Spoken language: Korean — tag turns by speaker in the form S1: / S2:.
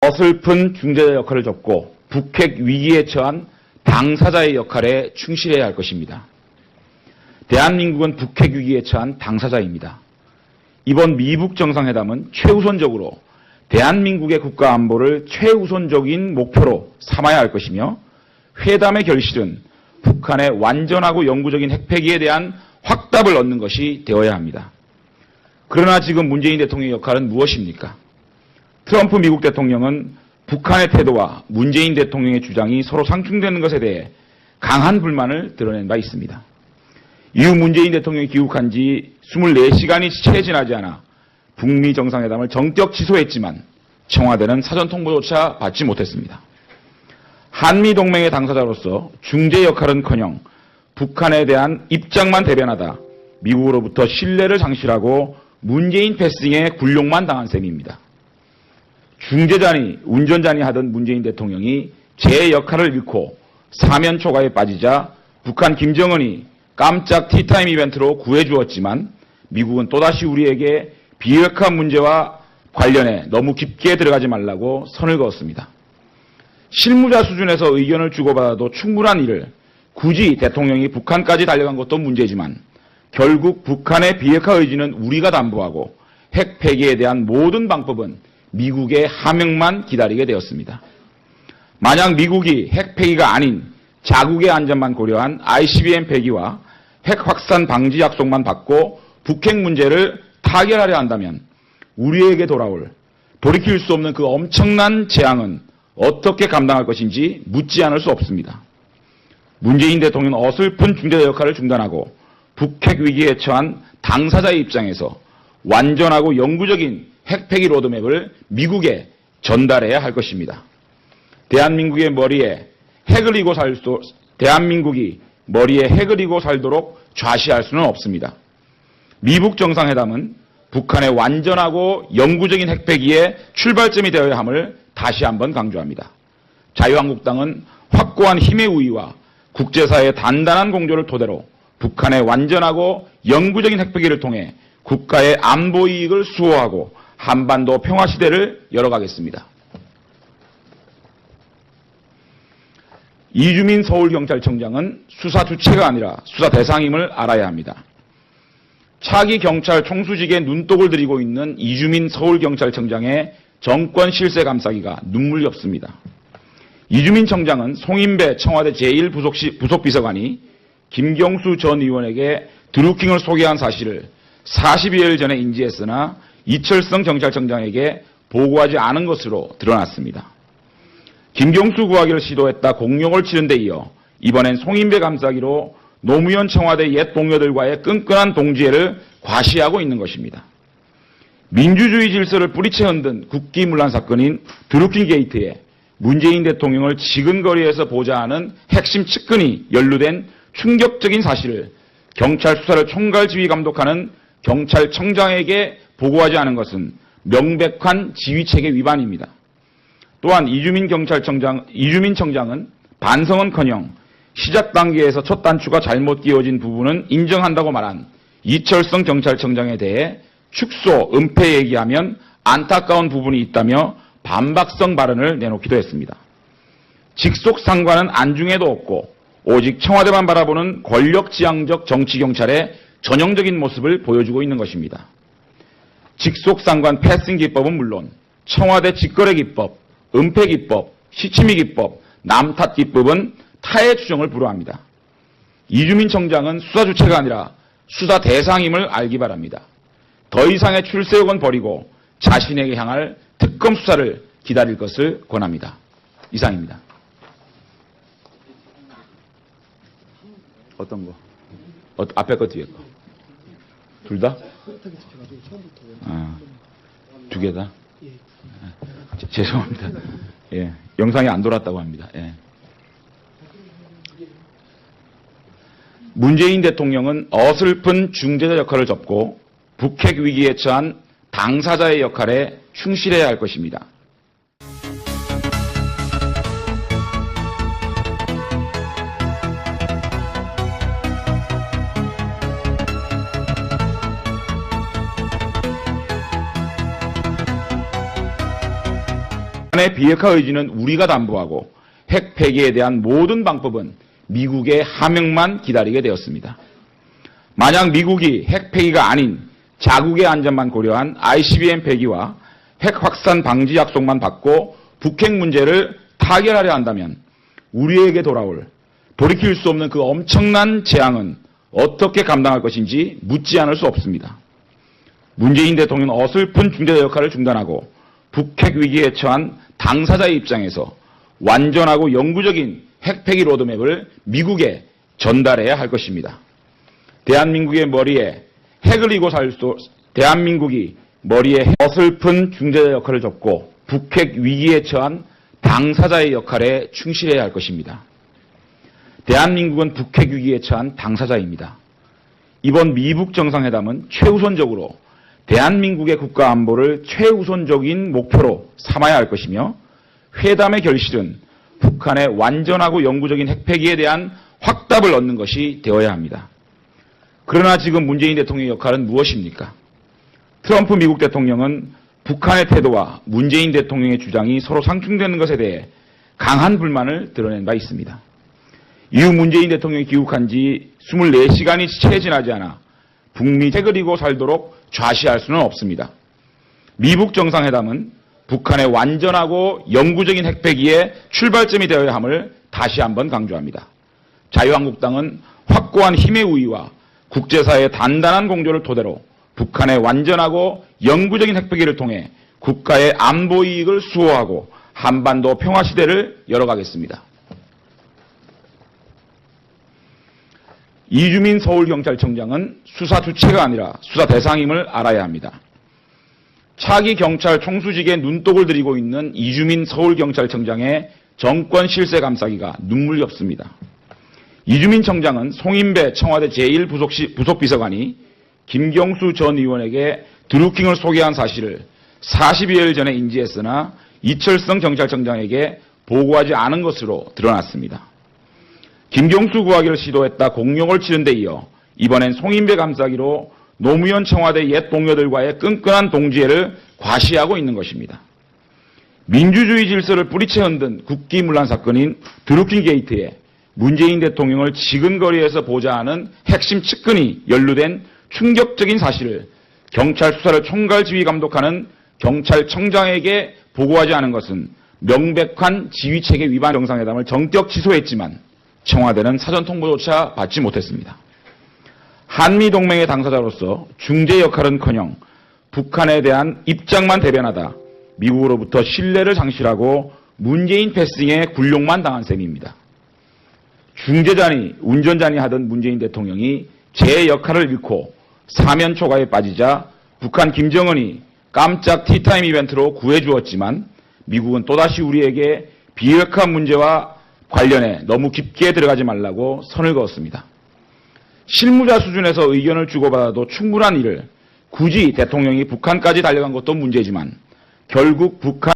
S1: 어설픈 중재자 역할을 접고 북핵 위기에 처한 당사자의 역할에 충실해야 할 것입니다. 대한민국은 북핵 위기에 처한 당사자입니다. 이번 미북 정상회담은 최우선적으로 대한민국의 국가 안보를 최우선적인 목표로 삼아야 할 것이며 회담의 결실은 북한의 완전하고 영구적인 핵폐기에 대한 확답을 얻는 것이 되어야 합니다. 그러나 지금 문재인 대통령의 역할은 무엇입니까? 트럼프 미국 대통령은 북한의 태도와 문재인 대통령의 주장이 서로 상충되는 것에 대해 강한 불만을 드러낸 바 있습니다. 이후 문재인 대통령이 귀국한 지 24시간이 채 지나지 않아 북미 정상회담을 전격 취소했지만 청와대는 사전 통보조차 받지 못했습니다. 한미동맹의 당사자로서 중재 역할은커녕 북한에 대한 입장만 대변하다 미국으로부터 신뢰를 상실하고 문재인 패싱에 굴욕만 당한 셈입니다. 중재자니 운전자니 하던 문재인 대통령이 제 역할을 잃고 사면 초과에 빠지자 북한 김정은이 깜짝 티타임 이벤트로 구해주었지만 미국은 또다시 우리에게 비핵화 문제와 관련해 너무 깊게 들어가지 말라고 선을 그었습니다. 실무자 수준에서 의견을 주고받아도 충분한 일을 굳이 대통령이 북한까지 달려간 것도 문제지만 결국 북한의 비핵화 의지는 우리가 담보하고 핵 폐기에 대한 모든 방법은 미국의 하명만 기다리게 되었습니다. 만약 미국이 핵 폐기가 아닌 자국의 안전만 고려한 ICBM 폐기와 핵 확산 방지 약속만 받고 북핵 문제를 타결하려 한다면 우리에게 돌이킬 수 없는 그 엄청난 재앙은 어떻게 감당할 것인지 묻지 않을 수 없습니다. 문재인 대통령은 어설픈 중재자 역할을 중단하고 북핵 위기에 처한 당사자의 입장에서 완전하고 영구적인 핵폐기 로드맵을 미국에 전달해야 할 것입니다. 대한민국이 머리에 핵을 이고 살도록 좌시할 수는 없습니다. 미북 정상회담은 북한의 완전하고 영구적인 핵폐기의 출발점이 되어야 함을 다시 한번 강조합니다. 자유한국당은 확고한 힘의 우위와 국제사회의 단단한 공조를 토대로 북한의 완전하고 영구적인 핵폐기를 통해 국가의 안보 이익을 수호하고 한반도 평화 시대를 열어가겠습니다. 이주민 서울경찰청장은 수사 주체가 아니라 수사 대상임을 알아야 합니다. 차기 경찰 총수직에 눈독을 들이고 있는 이주민 서울경찰청장의 정권 실세 감싸기가 눈물겹습니다. 이주민 청장은 송인배 청와대 제1부속비서관이 김경수 전 의원에게 드루킹을 소개한 사실을 42일 전에 인지했으나 이철성 경찰청장에게 보고하지 않은 것으로 드러났습니다. 김경수 구하기를 시도했다 공룡을 치는 데 이어 이번엔 송인배 감싸기로 노무현 청와대 옛 동료들과의 끈끈한 동지애를 과시하고 있는 것입니다. 민주주의 질서를 뿌리채 흔든 국기문란 사건인 드루킹 게이트에 문재인 대통령을 지근거리에서 보자 하는 핵심 측근이 연루된 충격적인 사실을 경찰 수사를 총괄 지휘 감독하는 경찰청장에게 보고하지 않은 것은 명백한 지휘체계 위반입니다. 또한 이주민 청장은 반성은커녕 시작 단계에서 첫 단추가 잘못 끼워진 부분은 인정한다고 말한 이철성 경찰청장에 대해 축소, 은폐 얘기하면 안타까운 부분이 있다며 반박성 발언을 내놓기도 했습니다. 직속 상관은 안중에도 없고 오직 청와대만 바라보는 권력지향적 정치경찰의 전형적인 모습을 보여주고 있는 것입니다. 직속 상관 패싱 기법은 물론 청와대 직거래 기법, 은폐 기법, 시치미 기법, 남탓 기법은 타의 추정을 불허합니다. 이주민 청장은 수사 주체가 아니라 수사 대상임을 알기 바랍니다. 더 이상의 출세욕은 버리고 자신에게 향할 특검 수사를 기다릴 것을 권합니다. 이상입니다. 어떤 거? 앞에 거 뒤에 거? 둘 다? 두 개 다? 죄송합니다. 예, 영상이 안 돌았다고 합니다. 예. 문재인 대통령은 어설픈 중재자 역할을 접고 북핵 위기에 처한 당사자의 역할에 충실해야 할 것입니다. 북한의 비핵화 의지는 우리가 담보하고 핵 폐기에 대한 모든 방법은 미국의 하명만 기다리게 되었습니다. 만약 미국이 핵 폐기가 아닌 자국의 안전만 고려한 ICBM 폐기와 핵 확산 방지 약속만 받고 북핵 문제를 타결하려 한다면 우리에게 돌이킬 수 없는 그 엄청난 재앙은 어떻게 감당할 것인지 묻지 않을 수 없습니다. 문재인 대통령은 어설픈 중재자 역할을 중단하고 북핵 위기에 처한 당사자의 입장에서 완전하고 영구적인 핵폐기 로드맵을 미국에 전달해야 할 것입니다. 대한민국의 머리에 핵을 이고 대한민국이 머리에 어설픈 중재자 역할을 접고 북핵 위기에 처한 당사자의 역할에 충실해야 할 것입니다. 대한민국은 북핵 위기에 처한 당사자입니다. 이번 미북 정상회담은 최우선적으로 대한민국의 국가 안보를 최우선적인 목표로 삼아야 할 것이며 회담의 결실은 북한의 완전하고 영구적인 핵폐기에 대한 확답을 얻는 것이 되어야 합니다. 그러나 지금 문재인 대통령의 역할은 무엇입니까? 트럼프 미국 대통령은 북한의 태도와 문재인 대통령의 주장이 서로 상충되는 것에 대해 강한 불만을 드러낸 바 있습니다. 이후 문재인 대통령이 귀국한 지 24시간이 채 지나지 않아 북미 핵을 이고 살도록 좌시할 수는 없습니다. 미북 정상회담은 북한의 완전하고 영구적인 핵폐기의 출발점이 되어야 함을 다시 한번 강조합니다. 자유한국당은 확고한 힘의 우위와 국제사회의 단단한 공조를 토대로 북한의 완전하고 영구적인 핵폐기를 통해 국가의 안보 이익을 수호하고 한반도 평화시대를 열어가겠습니다. 이주민 서울경찰청장은 수사 주체가 아니라 수사 대상임을 알아야 합니다. 차기 경찰 총수직에 눈독을 들이고 있는 이주민 서울경찰청장의 정권 실세 감싸기가 눈물겹습니다. 이주민 청장은 송인배 청와대 제1부속비서관이 김경수 전 의원에게 드루킹을 소개한 사실을 42일 전에 인지했으나 이철성 경찰청장에게 보고하지 않은 것으로 드러났습니다. 김경수 구하기를 시도했다 공룡을 치는 데 이어 이번엔 송인배 감싸기로 노무현 청와대 옛 동료들과의 끈끈한 동지애를 과시하고 있는 것입니다. 민주주의 질서를 뿌리채 흔든 국기문란 사건인 드루킹 게이트에 문재인 대통령을 지근거리에서 보자 하는 핵심 측근이 연루된 충격적인 사실을 경찰 수사를 총괄 지휘 감독하는 경찰청장에게 보고하지 않은 것은 명백한 지휘체계 위반 정상회담을 전격 취소했지만 청와대는 사전 통보조차 받지 못했습니다. 한미동맹의 당사자로서 중재 역할은커녕 북한에 대한 입장만 대변하다 미국으로부터 신뢰를 상실하고 문재인 패싱에 굴욕만 당한 셈입니다. 중재자니 운전자니 하던 문재인 대통령이 제 역할을 잃고 사면 초과에 빠지자 북한 김정은이 깜짝 티타임 이벤트로 구해주었지만 미국은 또다시 우리에게 비핵화 문제와 관련해 너무 깊게 들어가지 말라고 선을 그었습니다. 실무자 수준에서 의견을 주고받아도 충분한 일을 굳이 대통령이 북한까지 달려간 것도 문제지만 결국 북한